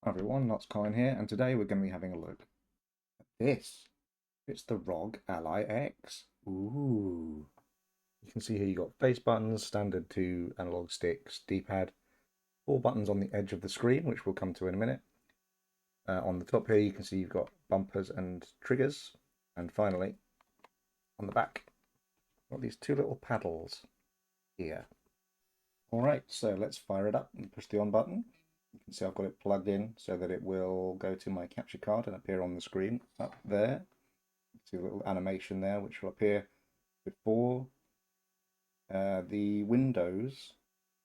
Hi everyone, Lots Colin here, and today we're going to be having a look at this. It's the ROG Ally X. Ooh. You can see here you got face buttons, standard 2 analog sticks, D-pad, 4 buttons on the edge of the screen, which we'll come to in a minute. On the top here you can see you've got bumpers and triggers, and finally, on the back, got these 2 little paddles here. Alright, so let's fire it up and push the on button. You can see I've got it plugged in so that it will go to my capture card and appear on the screen up there. See a little animation there which will appear before the Windows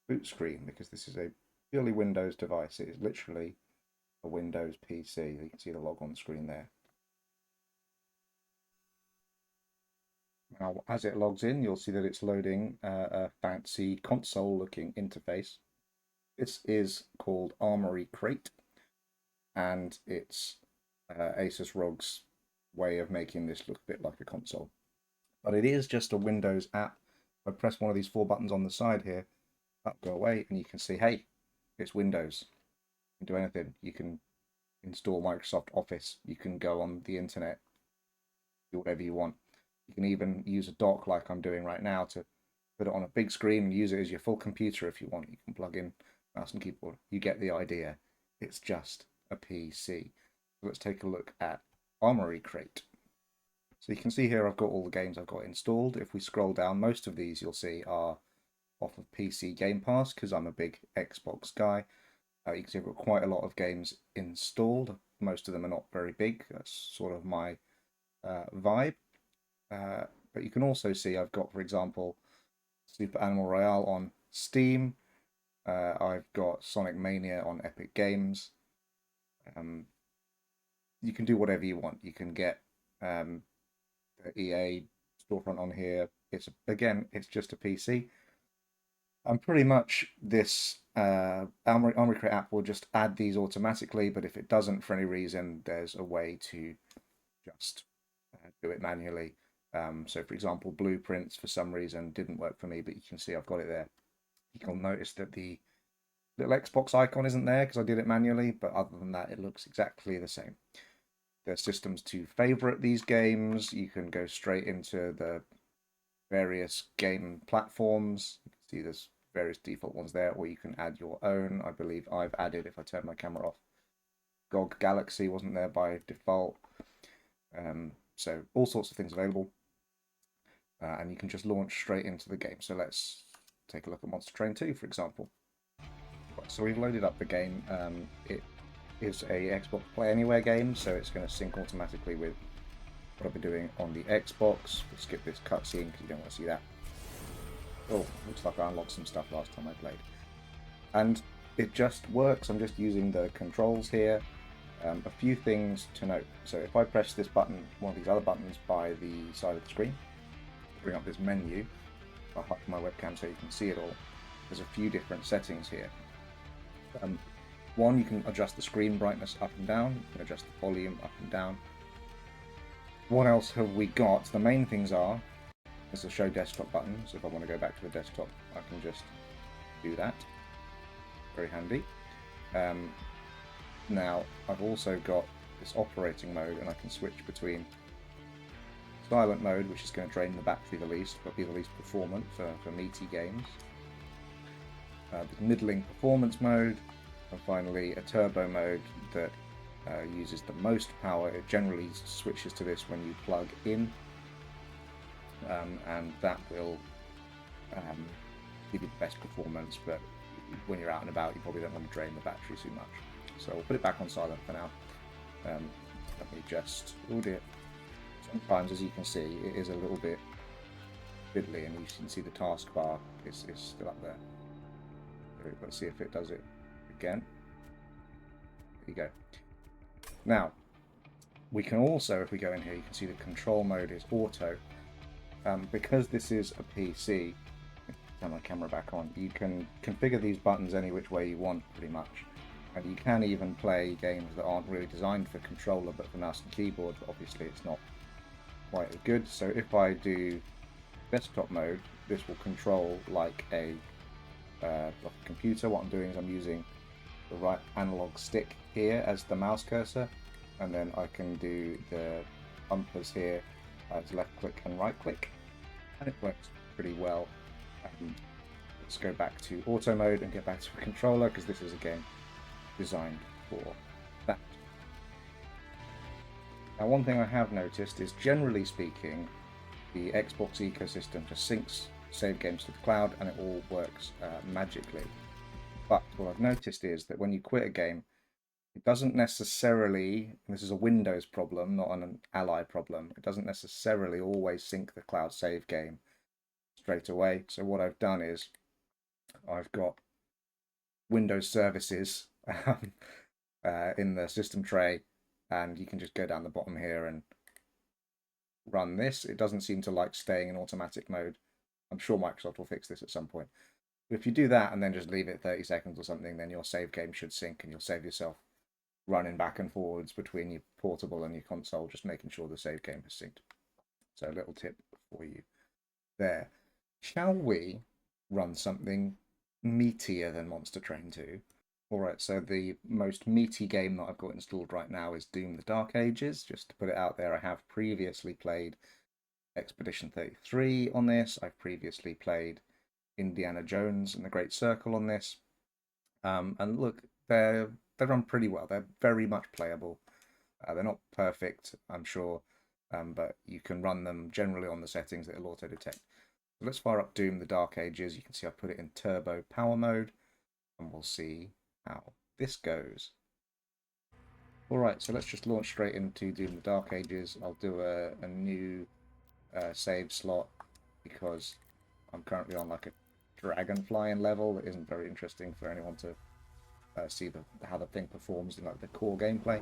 boot screen, because this is a purely Windows device. It is literally a Windows PC. You can see the log on screen there. Now, as it logs in, you'll see that it's loading a fancy console-looking interface. This is called Armory Crate, and it's Asus ROG's way of making this look a bit like a console. But it is just a Windows app. If I press one of these 4 buttons on the side here, that go away, and you can see, hey, it's Windows. You can do anything. You can install Microsoft Office. You can go on the internet, do whatever you want. You can even use a dock like I'm doing right now to put it on a big screen and use it as your full computer if you want. You can plug in mouse and keyboard. You get the idea. It's just a PC. So let's take a look at Armory Crate. So you can see here I've got all the games I've got installed. If we scroll down, most of these you'll see are off of PC Game Pass because I'm a big Xbox guy. You can see I've got quite a lot of games installed. Most of them are not very big. That's sort of my vibe. But you can also see I've got, for example, Super Animal Royale on Steam. I've got Sonic Mania on Epic Games. You can do whatever you want. You can get the EA storefront on here. It's just a PC. And pretty much this Armory Crate app will just add these automatically, but if it doesn't for any reason, there's a way to just do it manually. So for example, Blueprints for some reason didn't work for me, but you can see I've got it there. You can notice that the little Xbox icon isn't there because I did it manually, but other than that, it looks exactly the same. There's systems to favorite these games. You can go straight into the various game platforms. You can see there's various default ones there, or you can add your own. I believe I've added, if I turn my camera off, GOG Galaxy wasn't there by default. So all sorts of things available. And you can just launch straight into the game. So let's take a look at Monster Train 2, for example. Right, so we've loaded up the game. It is a Xbox Play Anywhere game, so it's going to sync automatically with what I've been doing on the Xbox. We'll skip this cutscene because you don't want to see that. Oh, looks like I unlocked some stuff last time I played. And it just works. I'm just using the controls here. A few things to note. So if I press this button, one of these other buttons by the side of the screen, bring up this menu. I'll hide my webcam so you can see it all. There's a few different settings here. One, you can adjust the screen brightness up and down. You can adjust the volume up and down. What else have we got? The main things are, there's a show desktop button. So if I want to go back to the desktop, I can just do that. Very handy. Now, I've also got this operating mode, and I can switch between silent mode, which is going to drain the battery the least, but be the least performant for meaty games. The middling performance mode, and finally a turbo mode that uses the most power. It generally switches to this when you plug in, and that will give you the best performance, but when you're out and about you probably don't want to drain the battery too much. So we'll put it back on silent for now. Let me just, oh dear. Sometimes, as you can see, it is a little bit fiddly, and you can see the taskbar is still up there. Let's see if it does it again. There you go. Now, we can also, if we go in here, you can see the control mode is auto. Because this is a PC, turn my camera back on, you can configure these buttons any which way you want, pretty much. And you can even play games that aren't really designed for controller, but for mouse and keyboard, but obviously it's not quite as good. So if I do desktop mode, this will control like a computer. What I'm doing is I'm using the right analog stick here as the mouse cursor, and then I can do the bumpers here as left click and right click, and it works pretty well. Let's go back to auto mode and get back to a controller, because this is a game designed for that. Now, one thing I have noticed is, generally speaking, the Xbox ecosystem just syncs save games to the cloud and it all works magically. But what I've noticed is that when you quit a game, it doesn't necessarily, and this is a Windows problem, not an Ally problem, it doesn't necessarily always sync the cloud save game straight away. So what I've done is I've got Windows services in the system tray, and you can just go down the bottom here and run this. It doesn't seem to like staying in automatic mode. I'm sure Microsoft will fix this at some point. But if you do that and then just leave it 30 seconds or something, then your save game should sync, and you'll save yourself running back and forwards between your portable and your console, just making sure the save game is synced. So a little tip for you there. Shall we run something meatier than Monster Train 2? Alright, so the most meaty game that I've got installed right now is Doom the Dark Ages. Just to put it out there, I have previously played Expedition 33 on this. I've previously played Indiana Jones and the Great Circle on this. And look, they run pretty well. They're very much playable. They're not perfect, I'm sure, but you can run them generally on the settings that it'll auto-detect. So let's fire up Doom the Dark Ages. You can see I put it in turbo power mode, and we'll see how this goes. Alright, so let's just launch straight into Doom the Dark Ages. I'll do a new save slot, because I'm currently on like a dragon flying level that isn't very interesting for anyone to see how the thing performs in like the core gameplay.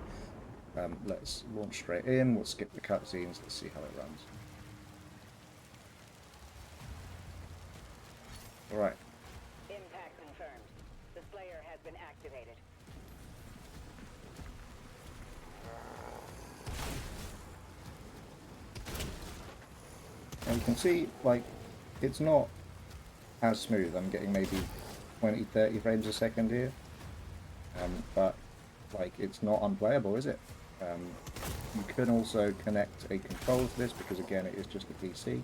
Let's launch straight in. We'll skip the cutscenes. Let's see how it runs. Alright. Impact confirmed. The Slayer has been activated. And you can see, like, it's not as smooth. I'm getting maybe 20-30 frames a second here. But, like, it's not unplayable, is it? You can also connect a controller to this, because, again, it is just a PC.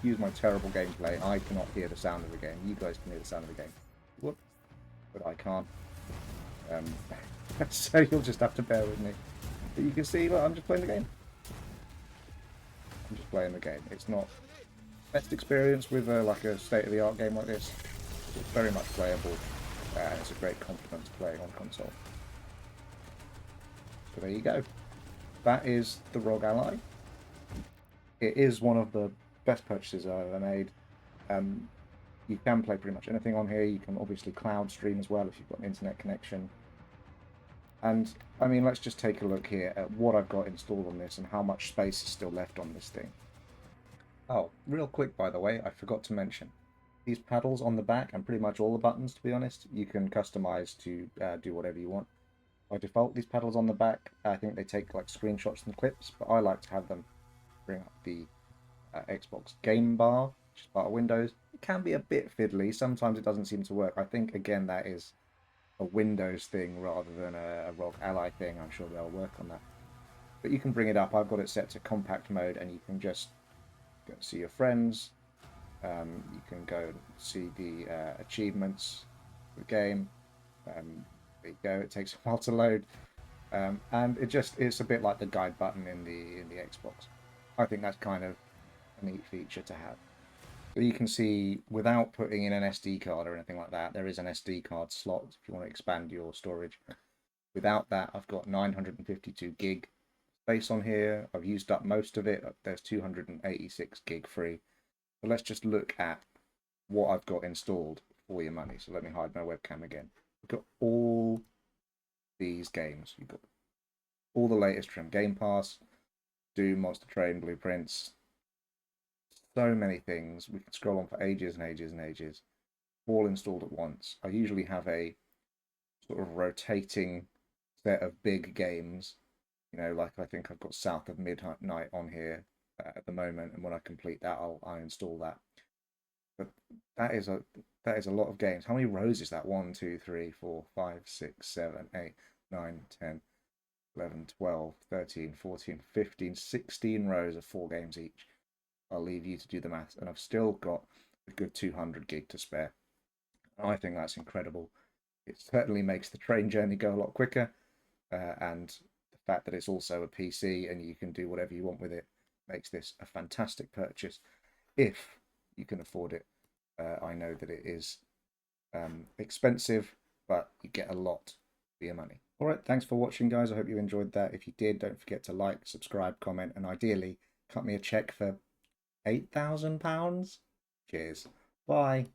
Use my terrible gameplay. I cannot hear the sound of the game. You guys can hear the sound of the game. Whoop. But I can't. So you'll just have to bear with me. But you can see, look, I'm just playing the game. I'm just playing the game. It's not best experience with like a state-of-the-art game like this. It's very much playable, and it's a great compliment to playing on console. So there you go. That is the ROG Ally. It is one of the best purchases I've ever made. You can play pretty much anything on here. You can obviously cloud stream as well if you've got an internet connection. And, I mean, let's just take a look here at what I've got installed on this and how much space is still left on this thing. Oh, real quick, by the way, I forgot to mention. These paddles on the back, and pretty much all the buttons, to be honest, you can customize to do whatever you want. By default, these paddles on the back, I think they take like screenshots and clips, but I like to have them bring up the Xbox game bar, which is part of Windows. It can be a bit fiddly. Sometimes it doesn't seem to work. I think, again, that is a Windows thing rather than a ROG Ally thing. I'm sure they'll work on that. But you can bring it up. I've got it set to compact mode, and you can just go see your friends. You can go and see the achievements of the game. There you go. It takes a while to load, and it's a bit like the guide button in the Xbox. I think that's kind of a neat feature to have. So you can see, without putting in an SD card or anything like that, there is an SD card slot if you want to expand your storage. Without that, I've got 952 gig space on here. I've used up most of it. There's 286 gig free. So let's just look at what I've got installed for your money. So let me hide my webcam again. We've got all these games. You've got all the latest from Game Pass, Doom, Monster Train, Blueprints. So many things. We can scroll on for ages and ages and ages. All installed at once. I usually have a sort of rotating set of big games. You know, like I think I've got South of Midnight on here at the moment, and when I complete that, I'll install that. But that is a lot of games. How many rows is that? 1, 2, 3, 4, 5, 6, 7, 8, 9, 10, 11, 12, 13, 14, 15, 16 rows of 4 games each. I'll leave you to do the math, and I've still got a good 200 gig to spare. I think that's incredible. It certainly makes the train journey go a lot quicker, and the fact that it's also a PC and you can do whatever you want with it makes this a fantastic purchase if you can afford it. I know that it is expensive, but you get a lot for your money. All right, thanks for watching, guys. I hope you enjoyed that. If you did, don't forget to like, subscribe, comment, and ideally cut me a check for £8,000. Cheers. Bye.